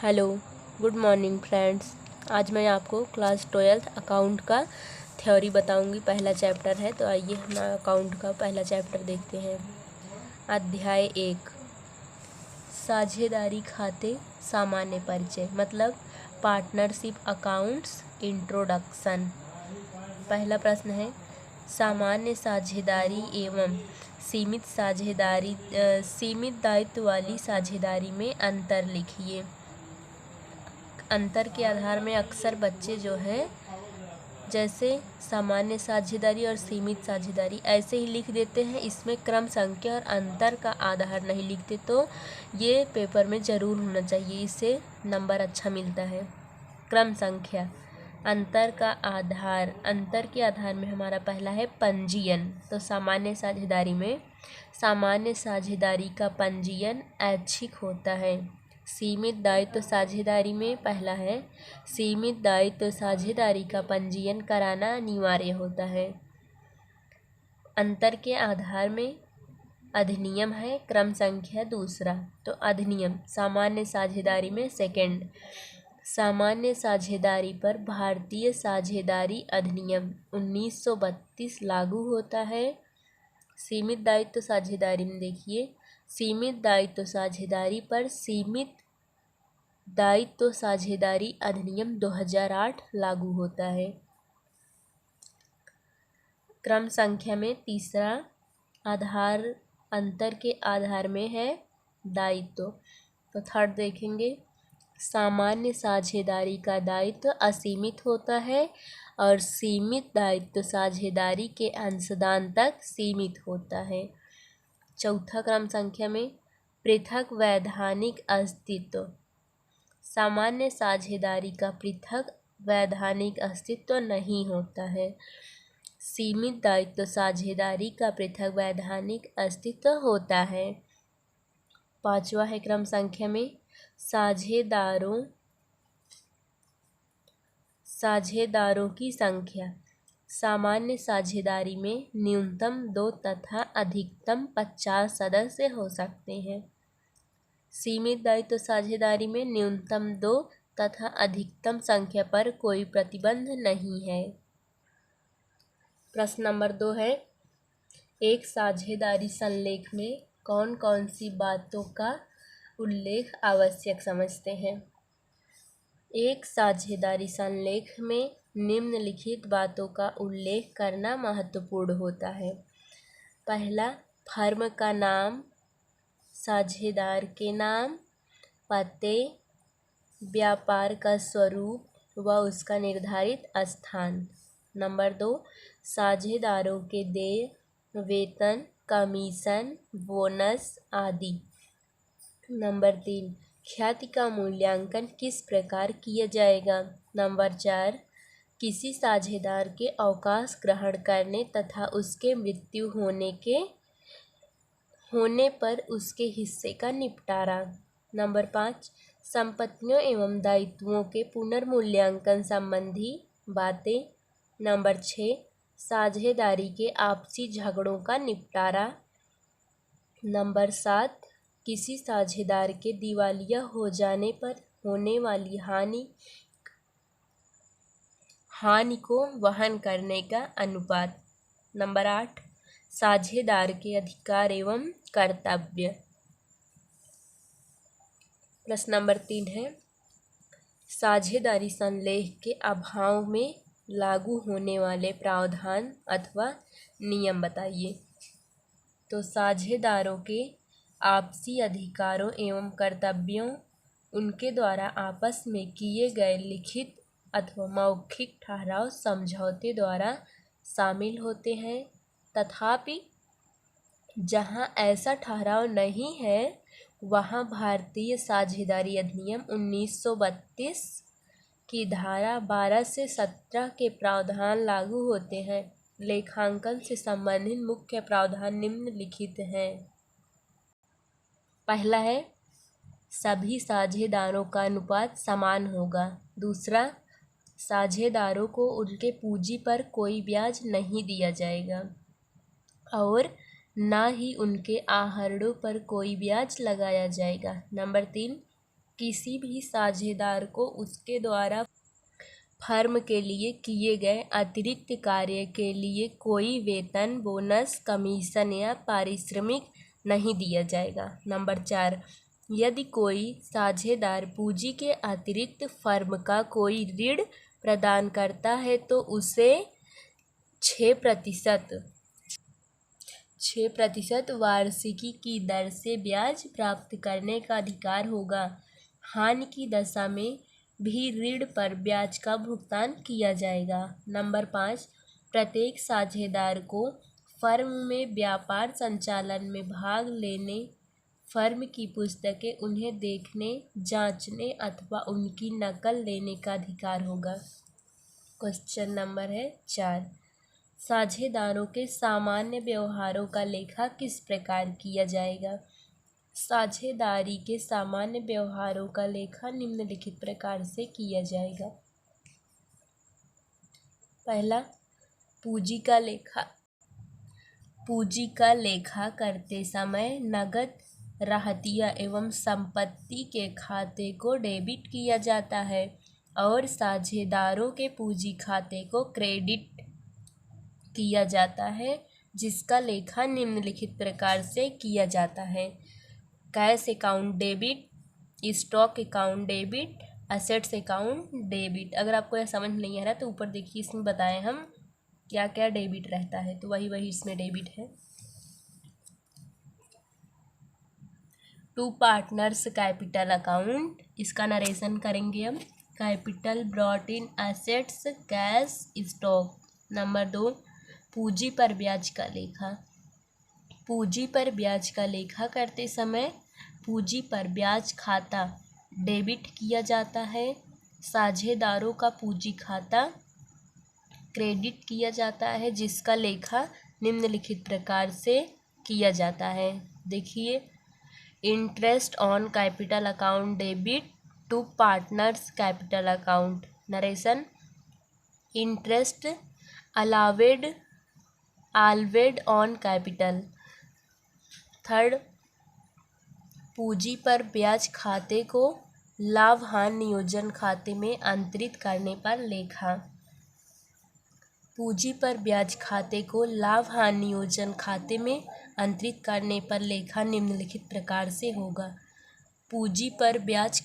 Hello, good morning friends. आज मैं आपको क्लास 12th अकाउंट का थ्योरी बताऊंगी। पहला चैप्टर है, तो आइए हम अकाउंट का पहला चैप्टर देखते हैं। अध्याय 1, साझेदारी खाते सामान्य परिचय, मतलब पार्टनरशिप अकाउंट्स इंट्रोडक्शन। पहला प्रश्न है, सामान्य साझेदारी एवं सीमित दायित्व वाली साझेदारी में अंतर लिखिए। अंतर के आधार में अक्सर बच्चे जो है जैसे सामान्य साझेदारी और सीमित साझेदारी ऐसे ही लिख देते हैं, इसमें क्रम संख्या और अंतर का आधार नहीं लिखते। तो ये पेपर में ज़रूर होना चाहिए, इससे नंबर अच्छा मिलता है। क्रम संख्या, अंतर का आधार, अंतर के आधार में हमारा पहला है पंजीयन। तो सामान्य साझेदारी का पंजीयन ऐच्छिक होता है। सीमित दायित्व साझेदारी में पहला है, सीमित दायित्व साझेदारी का पंजीयन कराना अनिवार्य होता है। अंतर के आधार में अधिनियम है, क्रम संख्या दूसरा। तो अधिनियम सामान्य साझेदारी में सेकंड। सामान्य साझेदारी पर भारतीय साझेदारी अधिनियम 1932 लागू होता है। सीमित दायित्व साझेदारी में देखिए, सीमित दायित्व साझेदारी पर सीमित दायित्व साझेदारी अधिनियम 2008 लागू होता है। क्रम संख्या में तीसरा आधार, अंतर के आधार में है दायित्व। तो थर्ड देखेंगे, सामान्य साझेदारी का दायित्व असीमित होता है और सीमित दायित्व साझेदारी के अंशदान तक सीमित होता है। चौथा क्रम संख्या में पृथक वैधानिक अस्तित्व, सामान्य साझेदारी का पृथक वैधानिक अस्तित्व नहीं होता है। सीमित दायित्व साझेदारी का पृथक वैधानिक अस्तित्व होता है। पांचवा है क्रम संख्या में साझेदारों की संख्या, सामान्य साझेदारी में न्यूनतम 2 तथा अधिकतम 50 सदस्य हो सकते हैं। सीमित दायित्व साझेदारी में न्यूनतम 2 तथा अधिकतम संख्या पर कोई प्रतिबंध नहीं है। प्रश्न नंबर 2 है, एक साझेदारी संलेख में कौन कौन सी बातों का उल्लेख आवश्यक समझते हैं। एक साझेदारी संलेख में निम्नलिखित बातों का उल्लेख करना महत्वपूर्ण होता है। पहला, फर्म का नाम, साझेदार के नाम, पते, व्यापार का स्वरूप व उसका निर्धारित स्थान। नंबर 2, साझेदारों के देय, वेतन, कमीशन, बोनस आदि। नंबर 3, ख्याति का मूल्यांकन किस प्रकार किया जाएगा। नंबर 4, किसी साझेदार के अवकाश ग्रहण करने तथा उसके मृत्यु होने पर उसके हिस्से का निपटारा। नंबर 5, संपत्तियों एवं दायित्वों के पुनर्मूल्यांकन संबंधी बातें। नंबर 6, साझेदारी के आपसी झगड़ों का निपटारा। नंबर 7, किसी साझेदार के दिवालिया हो जाने पर होने वाली हानि को वहन करने का अनुपात। नंबर 8, साझेदार के अधिकार एवं कर्तव्य। प्रश्न नंबर 3 है, साझेदारी संलेख के अभाव में लागू होने वाले प्रावधान अथवा नियम बताइए। तो साझेदारों के आपसी अधिकारों एवं कर्तव्यों उनके द्वारा आपस में किए गए लिखित अथवा मौखिक ठहराव समझौते द्वारा शामिल होते हैं। तथापि जहां ऐसा ठहराव नहीं है, वहां भारतीय साझेदारी अधिनियम 1932 की धारा 12 से 17 के प्रावधान लागू होते हैं। लेखांकन से संबंधित मुख्य प्रावधान निम्नलिखित हैं। पहला है, सभी साझेदारों का अनुपात समान होगा। दूसरा, साझेदारों को उनके पूंजी पर कोई ब्याज नहीं दिया जाएगा और ना ही उनके आहरणों पर कोई ब्याज लगाया जाएगा। नंबर 3, किसी भी साझेदार को उसके द्वारा फर्म के लिए किए गए अतिरिक्त कार्य के लिए कोई वेतन, बोनस, कमीशन या पारिश्रमिक नहीं दिया जाएगा। नंबर 4, यदि कोई साझेदार पूंजी के अतिरिक्त फर्म का कोई ऋण प्रदान करता है तो उसे 6% वार्षिकी की दर से ब्याज प्राप्त करने का अधिकार होगा। हानि की दशा में भी ऋण पर ब्याज का भुगतान किया जाएगा। नंबर 5, प्रत्येक साझेदार को फर्म में व्यापार संचालन में भाग लेने, फर्म की पुस्तकें उन्हें देखने, जांचने अथवा उनकी नकल लेने का अधिकार होगा। क्वेश्चन नंबर है 4, साझेदारों के सामान्य व्यवहारों का लेखा किस प्रकार किया जाएगा। साझेदारी के सामान्य व्यवहारों का लेखा निम्नलिखित प्रकार से किया जाएगा। पहला, पूंजी का लेखा। पूंजी का लेखा करते समय नगद, राहतिया एवं संपत्ति के खाते को डेबिट किया जाता है और साझेदारों के पूंजी खाते को क्रेडिट किया जाता है, जिसका लेखा निम्नलिखित प्रकार से किया जाता है। Cash account debit, stock account debit, assets account debit. अगर आपको यह समझ नहीं आ रहा तो ऊपर देखिए, इसमें बताएं हम क्या क्या डेबिट रहता है, तो वही इसमें डेबिट है। टू पार्टनर्स कैपिटल अकाउंट, इसका नरेशन करेंगे हम। Capital brought in assets, cash, stock. Number 2, पूंजी पर ब्याज का लेखा। पूंजी पर ब्याज का लेखा करते समय पूंजी पर ब्याज खाता डेबिट किया जाता है, साझेदारों का पूंजी खाता क्रेडिट किया जाता है, जिसका लेखा निम्नलिखित प्रकार से किया जाता है। देखिए, interest on capital account debit to partners capital account. Narration, interest allowed on capital. Third, पूंजी पर ब्याज खाते को लाभ हानि नियोजन खाते में अंतरित करने पर लेखा। पूंजी पर ब्याज खाते को लाभ हानि नियोजन खाते में अंतरित करने पर लेखा निम्नलिखित प्रकार से होगा। पूंजी पर ब्याज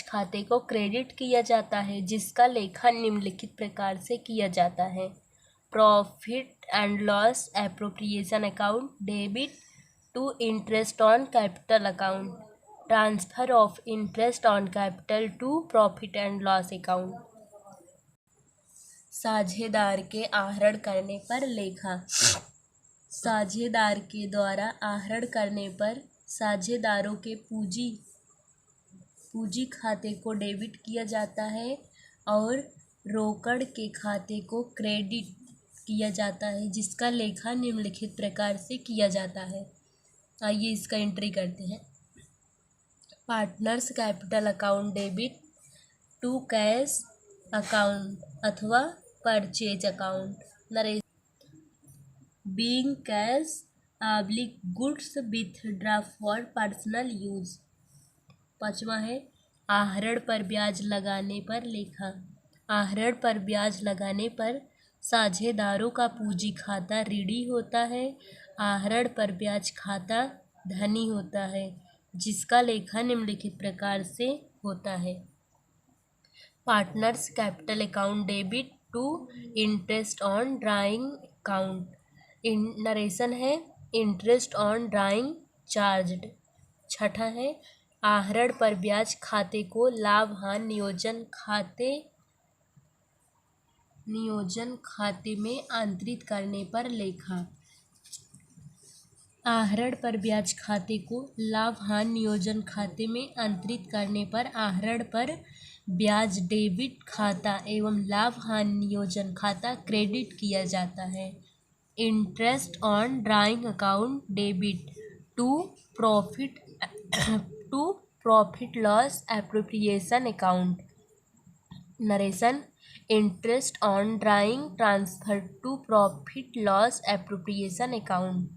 खाते को क्रेडिट किया जाता है, जिसका लेखा निम्नलिखित प्रकार से किया जाता है। Profit and loss appropriation account debit to interest on capital account. Transfer of interest on capital to profit and loss account. साझेदार के आहरण करने पर लेखा। साझेदार के द्वारा आहरण करने पर साझेदारों के पूंजी खाते को डेबिट किया जाता है और रोकड़ के खाते को क्रेडिट किया जाता है, जिसका लेखा निम्नलिखित प्रकार से किया जाता है। आइए इसका एंट्री करते हैं। Partners capital account debit to cash account अथवा purchase account. Narration, being cash goods withdraw for personal use. 5वां है आहरण पर ब्याज लगाने पर लेखा। आहरण पर ब्याज लगाने पर साझेदारों का पूंजी खाता ऋणी होता है, आहरण पर ब्याज खाता धनी होता है, जिसका लेखा निम्नलिखित प्रकार से होता है। Partners capital account debit to interest on drawing account. Narration है, इंटरेस्ट ऑन ड्राइंग चार्ज्ड। 6ठा है, आहरण पर ब्याज खाते को लाभ हानि नियोजन खाते में अंतरित करने पर लेखा। आहरण पर ब्याज खाते को लाभ हानि नियोजन खाते में अंतरित करने पर आहरण पर ब्याज डेबिट खाता एवं लाभ हानि नियोजन खाता क्रेडिट किया जाता है। Interest on drawing account debit to profit loss appropriation account. Narration, interest on drawing transfer to profit loss appropriation account.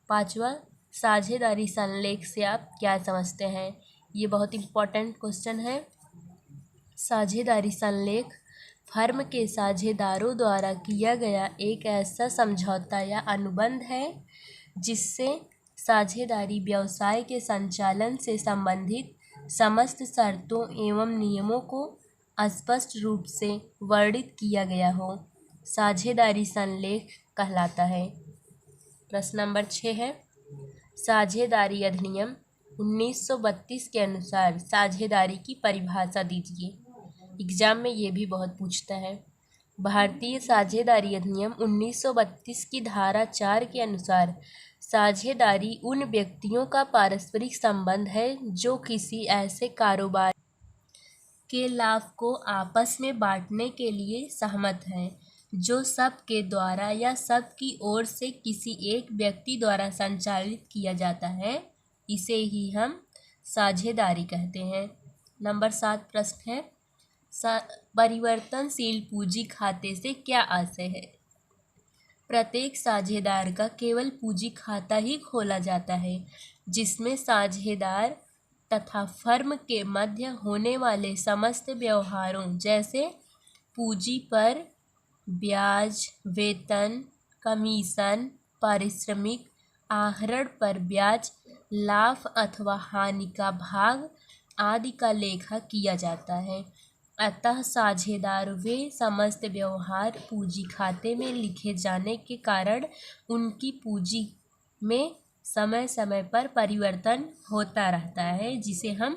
5वां, साझेदारी संलेख से आप क्या समझते हैं? ये बहुत इम्पोर्टेंट क्वेश्चन है। साझेदारी संलेख फर्म के साझेदारों द्वारा किया गया एक ऐसा समझौता या अनुबंध है जिससे साझेदारी व्यवसाय के संचालन से संबंधित समस्त शर्तों एवं नियमों को स्पष्ट रूप से वर्णित किया गया हो, साझेदारी संलेख कहलाता है। प्रश्न नंबर 6 है, साझेदारी अधिनियम 1932 के अनुसार साझेदारी की परिभाषा दीजिए। एग्जाम में ये भी बहुत पूछता है। भारतीय साझेदारी अधिनियम 1932 की धारा 4 के अनुसार साझेदारी उन व्यक्तियों का पारस्परिक संबंध है जो किसी ऐसे कारोबार के लाभ को आपस में बांटने के लिए सहमत हैं जो सबके द्वारा या सबकी ओर से किसी एक व्यक्ति द्वारा संचालित किया जाता है, इसे ही हम साझेदारी कहते हैं। नंबर 7 प्रश्न है, परिवर्तनशील पूंजी खाते से क्या आशय है? प्रत्येक साझेदार का केवल पूंजी खाता ही खोला जाता है जिसमें साझेदार तथा फर्म के मध्य होने वाले समस्त व्यवहारों जैसे पूंजी पर ब्याज, वेतन, कमीशन, पारिश्रमिक, आहरण पर ब्याज, लाभ अथवा हानि का भाग आदि का लेखा किया जाता है। अतः साझेदार वे समस्त व्यवहार पूंजी खाते में लिखे जाने के कारण उनकी पूंजी में समय समय पर परिवर्तन होता रहता है, जिसे हम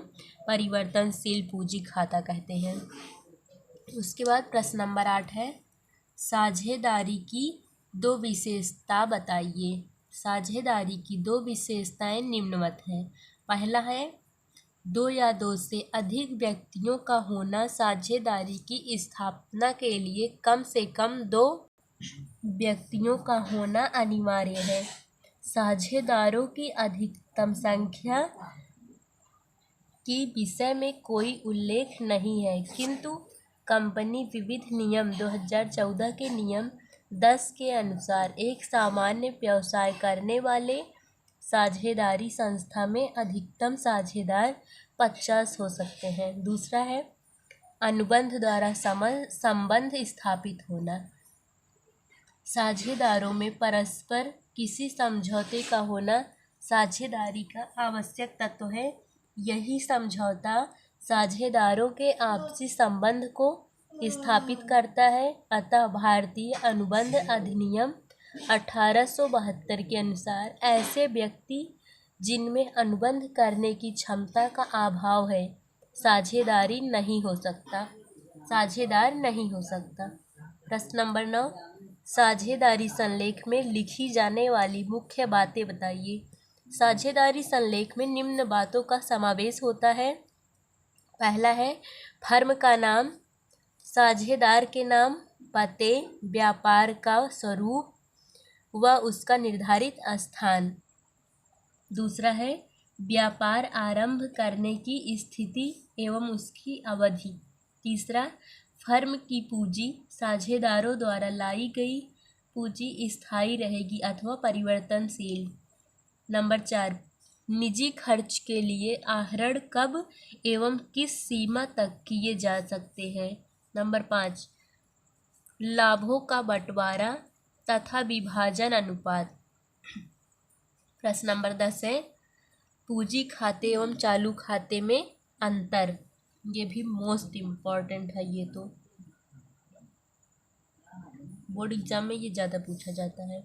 परिवर्तनशील पूंजी खाता कहते हैं। उसके बाद प्रश्न नंबर 8 है, साझेदारी की 2 विशेषता बताइए। साझेदारी की 2 विशेषताएं निम्नवत हैं। पहला है, 2 या 2 से अधिक व्यक्तियों का होना साझेदारी की स्थापना के लिए कम से कम 2 व्यक्तियों का होना अनिवार्य है। साझेदारों की अधिकतम संख्या के विषय में कोई उल्लेख नहीं है, किंतु कंपनी विविध नियम 2014 के नियम 10 के अनुसार एक सामान्य व्यवसाय करने वाले साझेदारी संस्था में अधिकतम साझेदार 50 हो सकते हैं। दूसरा है, अनुबंध द्वारा संबंध स्थापित होना। साझेदारों में परस्पर किसी समझौते का होना साझेदारी का आवश्यक तत्व है। यही समझौता साझेदारों के आपसी संबंध को स्थापित करता है। अतः भारतीय अनुबंध अधिनियम 1872 के अनुसार ऐसे व्यक्ति जिनमें अनुबंध करने की क्षमता का अभाव है साझेदार नहीं हो सकता। प्रश्न नंबर 9, साझेदारी संलेख में लिखी जाने वाली मुख्य बातें बताइए। साझेदारी संलेख में निम्न बातों का समावेश होता है। पहला है, फर्म का नाम, साझेदार के नाम, पते, व्यापार का स्वरूप व उसका निर्धारित स्थान। दूसरा है, व्यापार आरंभ करने की स्थिति एवं उसकी अवधि। तीसरा, फर्म की पूंजी, साझेदारों द्वारा लाई गई पूंजी स्थायी रहेगी अथवा परिवर्तनशील। नंबर 4, निजी खर्च के लिए आहरण कब एवं किस सीमा तक किए जा सकते हैं। नंबर 5, लाभों का बंटवारा तथा विभाजन अनुपात। प्रश्न नंबर 10 है, पूंजी खाते एवं चालू खाते में अंतर। ये भी मोस्ट इम्पॉर्टेंट है, ये तो बोर्ड एग्जाम में ये ज़्यादा पूछा जाता है।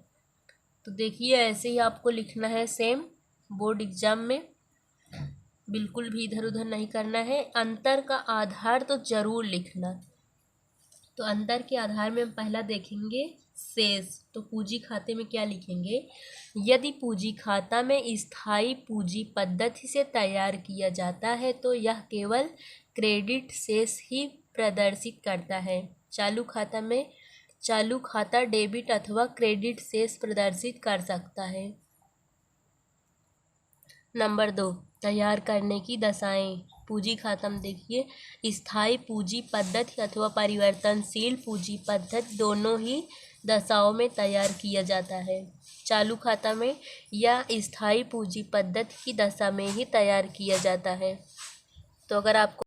तो देखिए, ऐसे ही आपको लिखना है सेम बोर्ड एग्जाम में, बिल्कुल भी इधर उधर नहीं करना है। अंतर का आधार तो जरूर लिखना। तो अंतर के आधार में हम पहला देखेंगे शेष। तो पूंजी खाते में क्या लिखेंगे, यदि पूंजी खाता में स्थायी पूंजी पद्धति से तैयार किया जाता है तो यह केवल क्रेडिट शेष ही प्रदर्शित करता है। चालू खाता में चालू खाता डेबिट अथवा क्रेडिट शेष प्रदर्शित कर सकता है। नंबर 2, तैयार करने की दशाएं। पूंजी खाता में देखिए, स्थायी पूंजी पद्धति अथवा परिवर्तनशील पूंजी पद्धति दोनों ही दशाओं में तैयार किया जाता है? चालू खाता में या स्थायी पूंजी पद्धति की दशा में ही तैयार किया जाता है? तो अगर आपको